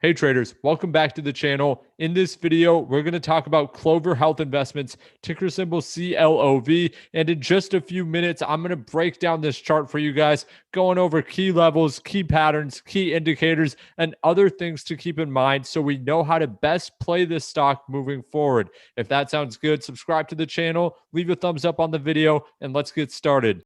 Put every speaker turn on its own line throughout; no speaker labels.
Hey traders, welcome back to the channel. In this video, we're going to talk about Clover Health Investments, ticker symbol CLOV. And in just a few minutes, I'm going to break down this chart for you guys, going over key levels, key patterns, key indicators, and other things to keep in mind so we know how to best play this stock moving forward. If that sounds good, subscribe to the channel, leave a thumbs up on the video, and let's get started.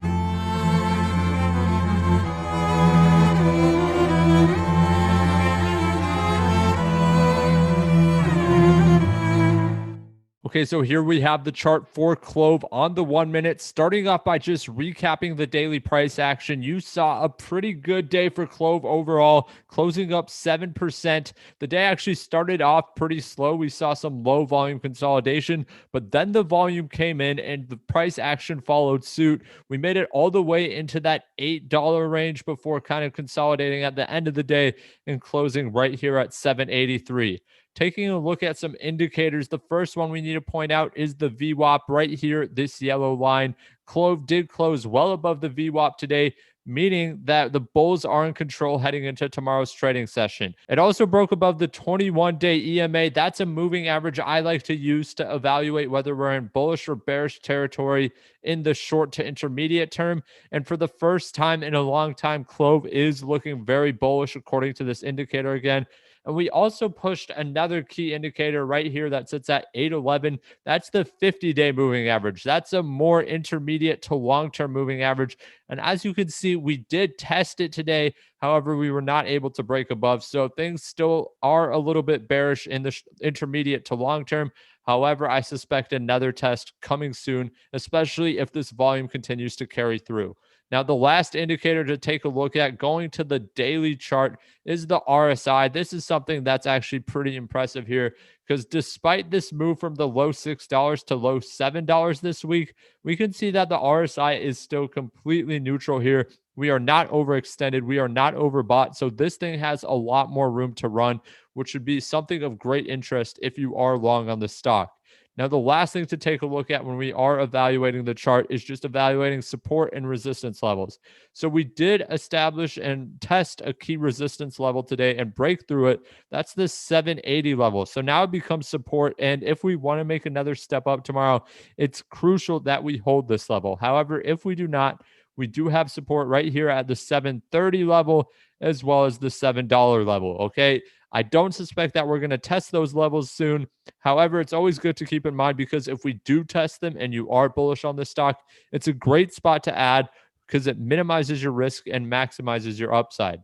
Okay, so here we have the chart for CLOV on the 1 minute. Starting off by just recapping the daily price action, you saw a pretty good day for CLOV overall, closing up 7%. The day actually started off pretty slow. We saw some low volume consolidation, but then the volume came in and the price action followed suit. We made it all the way into that $8 range before kind of consolidating at the end of the day and closing right here at 783. Taking a look at some indicators, the first one we need to point out is the VWAP right here, this yellow line. CLOV did close well above the VWAP today, meaning that the bulls are in control heading into tomorrow's trading session. It also broke above the 21-day EMA. That's a moving average I like to use to evaluate whether we're in bullish or bearish territory in the short to intermediate term. And for the first time in a long time, CLOV is looking very bullish according to this indicator again. And we also pushed another key indicator right here that sits at 811. That's the 50-day moving average. That's a more intermediate to long-term moving average. And as you can see, we did test it today. However, we were not able to break above. So things still are a little bit bearish in the intermediate to long term. However, I suspect another test coming soon, especially if this volume continues to carry through. Now, the last indicator to take a look at going to the daily chart is the RSI. This is something that's actually pretty impressive here because despite this move from the low $6 to low $7 this week, we can see that the RSI is still completely neutral here. We are not overextended. We are not overbought. So this thing has a lot more room to run, which would be something of great interest if you are long on the stock. Now, the last thing to take a look at when we are evaluating the chart is just evaluating support and resistance levels. So we did establish and test a key resistance level today and break through it. That's the 780 level. So now it becomes support. And if we want to make another step up tomorrow, it's crucial that we hold this level. However, if we do not, we do have support right here at the 730 level as well as the $7 level. Okay. I don't suspect that we're going to test those levels soon. However, it's always good to keep in mind because if we do test them and you are bullish on the stock, it's a great spot to add because it minimizes your risk and maximizes your upside.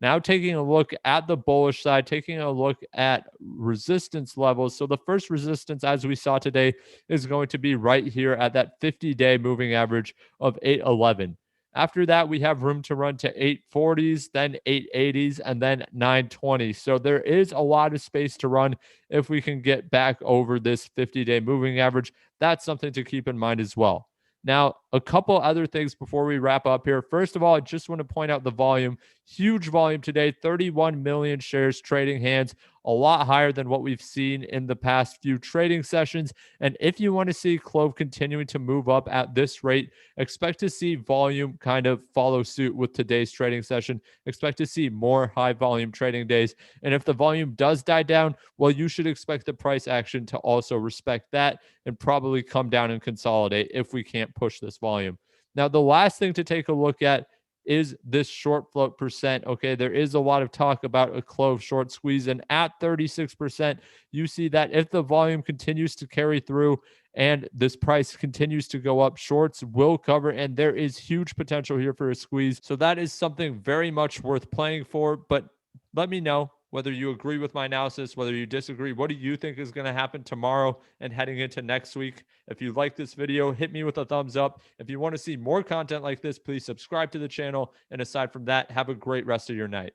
Now, taking a look at the bullish side, taking a look at resistance levels. So, the first resistance, as we saw today, is going to be right here at that 50-day moving average of 811. After that, we have room to run to 840s, then 880s, and then 920. So there is a lot of space to run if we can get back over this 50-day moving average. That's something to keep in mind as well. Now, a couple other things before we wrap up here. First of all, I just want to point out the volume. Huge volume today, 31 million shares trading hands, a lot higher than what we've seen in the past few trading sessions. And if you want to see CLOV continuing to move up at this rate, expect to see volume kind of follow suit with today's trading session. Expect to see more high volume trading days. And if the volume does die down, well, you should expect the price action to also respect that and probably come down and consolidate if we can't push this volume. Now, the last thing to take a look at is this short float percent. Okay, there is a lot of talk about a CLOV short squeeze, and at 36%, you see that if the volume continues to carry through and this price continues to go up, shorts will cover, and there is huge potential here for a squeeze. So that is something very much worth playing for. But let me know whether you agree with my analysis, whether you disagree. What do you think is going to happen tomorrow and heading into next week? If you like this video, hit me with a thumbs up. If you want to see more content like this, please subscribe to the channel. And aside from that, have a great rest of your night.